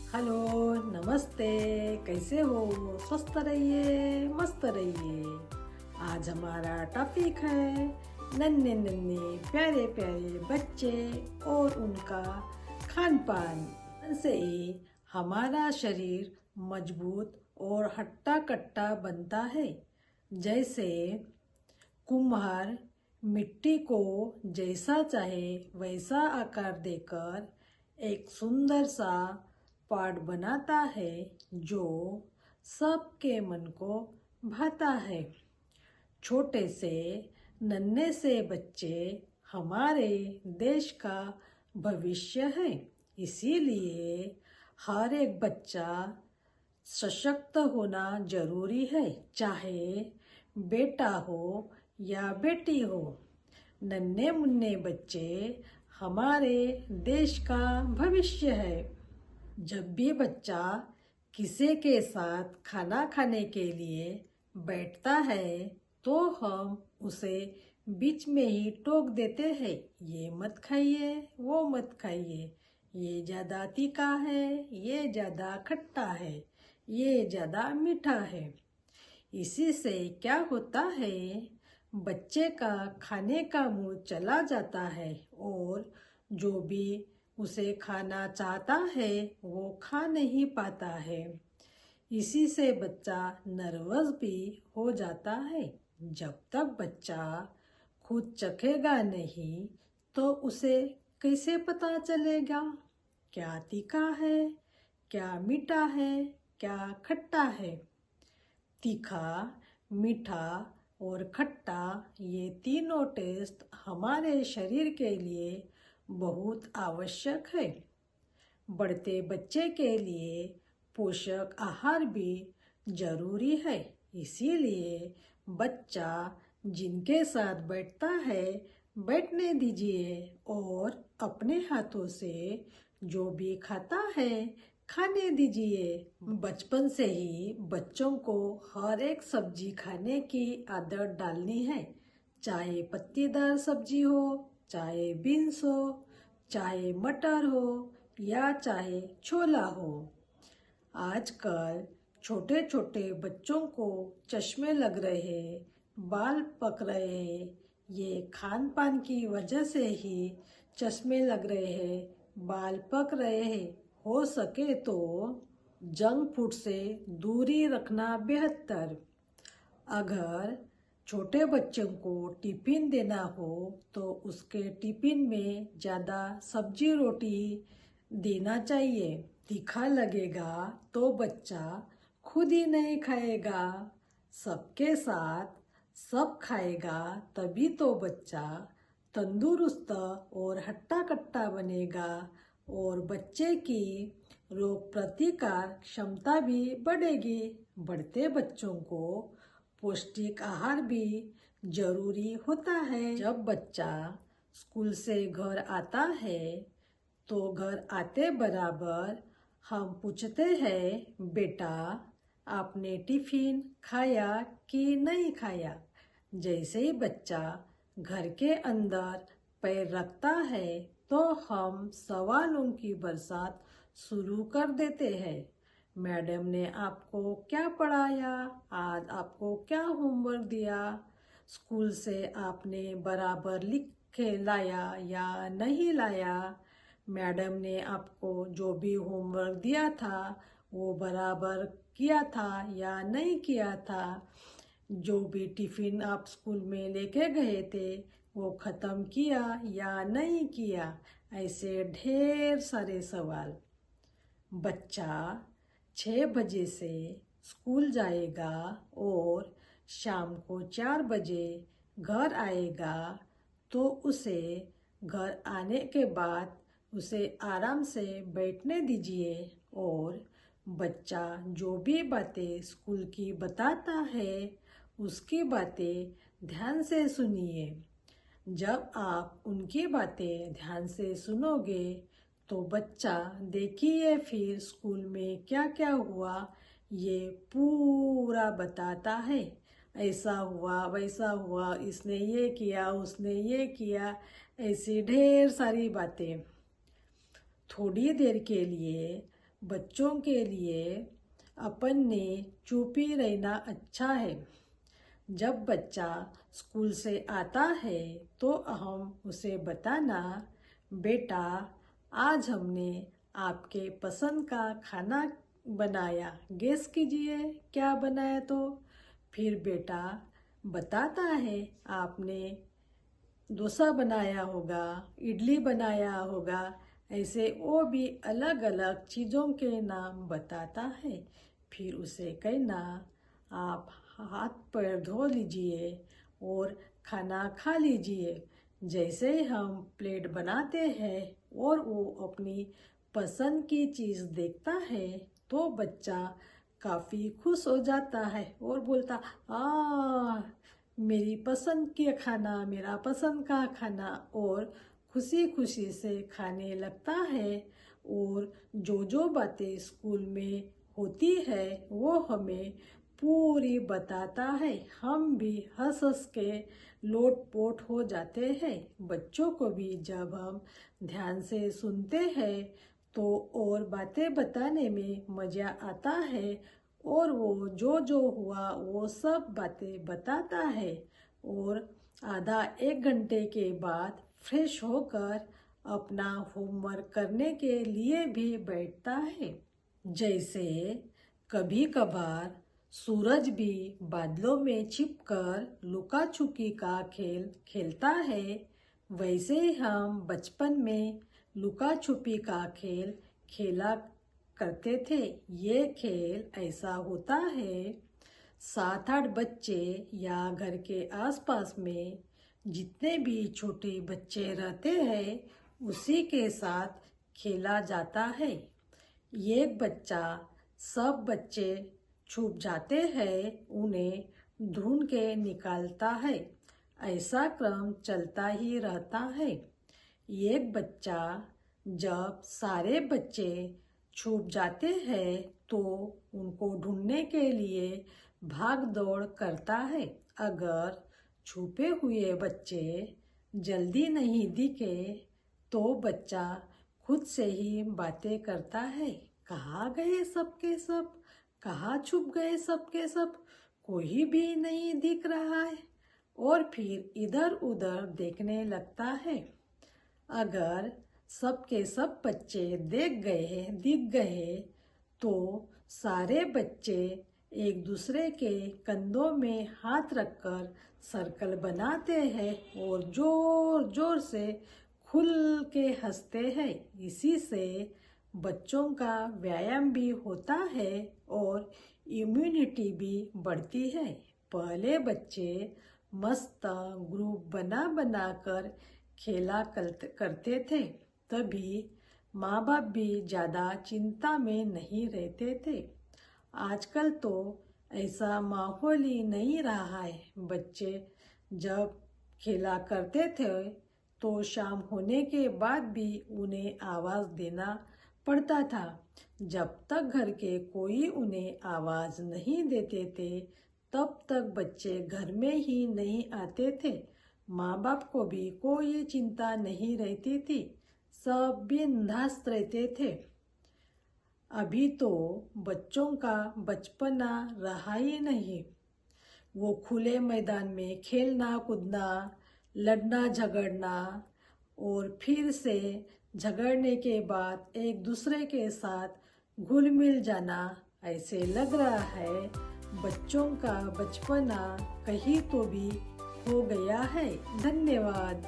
Hello, नमस्ते। कैसे हो? स्वस्थ रहिए, मस्त रहिए। आज हमारा टॉपिक है नन्हे नन्हे प्यारे प्यारे बच्चे और उनका खान पान से ही हमारा शरीर मजबूत और हट्टा कट्टा बनता है। जैसे कुम्हार मिट्टी को जैसा चाहे वैसा आकार देकर एक सुंदर सा पॉट बनाता है जो सबके मन को भाता है। छोटे से नन्हे से बच्चे हमारे देश का भविष्य है। इसीलिए हर एक बच्चा सशक्त होना जरूरी है, चाहे बेटा हो या बेटी हो। नन्हे मुन्ने बच्चे हमारे देश का भविष्य है। जब भी बच्चा किसी के साथ खाना खाने के लिए बैठता है तो हम उसे बीच में ही टोक देते हैं, ये मत खाइए, वो मत खाइए, ये ज़्यादा तीखा है, ये ज़्यादा खट्टा है, ये ज़्यादा मीठा है। इसी से क्या होता है, बच्चे का खाने का मूड चला जाता है और जो भी उसे खाना चाहता है वो खा नहीं पाता है। इसी से बच्चा नर्वस भी हो जाता है। जब तक बच्चा खुद चखेगा नहीं तो उसे कैसे पता चलेगा क्या तीखा है, क्या मीठा है, क्या खट्टा है। तीखा, मीठा और खट्टा ये तीनों टेस्ट हमारे शरीर के लिए बहुत आवश्यक है। बढ़ते बच्चे के लिए पोषक आहार भी जरूरी है। इसीलिए बच्चा जिनके साथ बैठता है बैठने दीजिए और अपने हाथों से जो भी खाता है खाने दीजिए। बचपन से ही बच्चों को हर एक सब्जी खाने की आदत डालनी है, चाहे पत्तीदार सब्जी हो, चाहे बीन्स हो, चाहे मटर हो या चाहे छोला हो। आजकल छोटे छोटे बच्चों को चश्मे लग रहे हैं, बाल पक रहे हैं। ये खान पान की वजह से ही चश्मे लग रहे हैं, बाल पक रहे हैं। हो सके तो जंक फूड से दूरी रखना बेहतर। अगर छोटे बच्चों को टिफिन देना हो तो उसके टिफिन में ज़्यादा सब्जी रोटी देना चाहिए। तीखा लगेगा तो बच्चा खुद ही नहीं खाएगा, सबके साथ सब खाएगा, तभी तो बच्चा तंदुरुस्त और हट्टा कट्टा बनेगा और बच्चे की रोग प्रतिकार क्षमता भी बढ़ेगी। बढ़ते बच्चों को पौष्टिक आहार भी जरूरी होता है। जब बच्चा स्कूल से घर आता है तो घर आते बराबर हम पूछते हैं, बेटा आपने टिफिन खाया कि नहीं खाया। जैसे ही बच्चा घर के अंदर पैर रखता है तो हम सवालों की बरसात शुरू कर देते हैं। मैडम ने आपको क्या पढ़ाया, आज आपको क्या होमवर्क दिया, स्कूल से आपने बराबर लिख के लाया या नहीं लाया, मैडम ने आपको जो भी होमवर्क दिया था वो बराबर किया था या नहीं किया था, जो भी टिफिन आप स्कूल में लेके गए थे वो ख़त्म किया या नहीं किया। ऐसे ढेर सारे सवाल। बच्चा 6 बजे से स्कूल जाएगा और शाम को 4 बजे घर आएगा तो उसे घर आने के बाद उसे आराम से बैठने दीजिए और बच्चा जो भी बातें स्कूल की बताता है उसकी बातें ध्यान से सुनिए। जब आप उनकी बातें ध्यान से सुनोगे तो बच्चा देखिए फिर स्कूल में क्या क्या हुआ ये पूरा बताता है। ऐसा हुआ, वैसा हुआ, इसने ये किया, उसने ये किया, ऐसी ढेर सारी बातें। थोड़ी देर के लिए बच्चों के लिए अपन ने चुप ही रहना अच्छा है। जब बच्चा स्कूल से आता है तो हम उसे बताना, बेटा आज हमने आपके पसंद का खाना बनाया, गेस कीजिए क्या बनाया। तो फिर बेटा बताता है, आपने डोसा बनाया होगा, इडली बनाया होगा। ऐसे वो भी अलग अलग चीज़ों के नाम बताता है। फिर उसे कहना, आप हाथ पैर धो लीजिए और खाना खा लीजिए। जैसे हम प्लेट बनाते हैं और वो अपनी पसंद की चीज़ देखता है तो बच्चा काफ़ी खुश हो जाता है और बोलता, मेरी पसंद के खाना, मेरा पसंद का खाना, और खुशी खुशी से खाने लगता है। और जो जो बातें स्कूल में होती है वो हमें पूरी बताता है। हम भी हंस हंस के लोटपोट हो जाते हैं। बच्चों को भी जब हम ध्यान से सुनते हैं तो और बातें बताने में मज़ा आता है और वो जो जो हुआ वो सब बातें बताता है। और आधा एक घंटे के बाद फ्रेश होकर अपना होमवर्क करने के लिए भी बैठता है। जैसे कभी कभार सूरज भी बादलों में छिपकर लुका छुपी का खेल खेलता है, वैसे हम बचपन में लुका छुपी का खेल खेला करते थे। ये खेल ऐसा होता है, 7-8 बच्चे या घर के आसपास में जितने भी छोटे बच्चे रहते हैं उसी के साथ खेला जाता है। एक बच्चा सब बच्चे छुप जाते हैं, उन्हें ढूंढ के निकालता है। ऐसा क्रम चलता ही रहता है। एक बच्चा जब सारे बच्चे छुप जाते हैं तो उनको ढूंढने के लिए भाग दौड़ करता है। अगर छुपे हुए बच्चे जल्दी नहीं दिखे तो बच्चा खुद से ही बातें करता है, कहाँ गए सबके सब, कहाँ छुप गए सबके सब, कोई भी नहीं दिख रहा है। और फिर इधर उधर देखने लगता है। अगर सबके सब बच्चे दिख गए तो सारे बच्चे एक दूसरे के कंधों में हाथ रखकर सर्कल बनाते हैं और जोर जोर से खुल के हंसते हैं। इसी से बच्चों का व्यायाम भी होता है और इम्यूनिटी भी बढ़ती है। पहले बच्चे मस्त ग्रुप बना कर खेला करते थे, तभी माँ बाप भी ज़्यादा चिंता में नहीं रहते थे। आजकल तो ऐसा माहौल ही नहीं रहा है। बच्चे जब खेला करते थे तो शाम होने के बाद भी उन्हें आवाज़ देना पड़ता था। जब तक घर के कोई उन्हें आवाज़ नहीं देते थे तब तक बच्चे घर में ही नहीं आते थे। माँ बाप को भी कोई चिंता नहीं रहती थी, सब बिंदास रहते थे। अभी तो बच्चों का बचपना रहा ही नहीं। वो खुले मैदान में खेलना कूदना, लड़ना झगड़ना और फिर से झगड़ने के बाद एक दूसरे के साथ घुल मिल जाना, ऐसे लग रहा है बच्चों का बचपना कहीं तो भी हो गया है। धन्यवाद।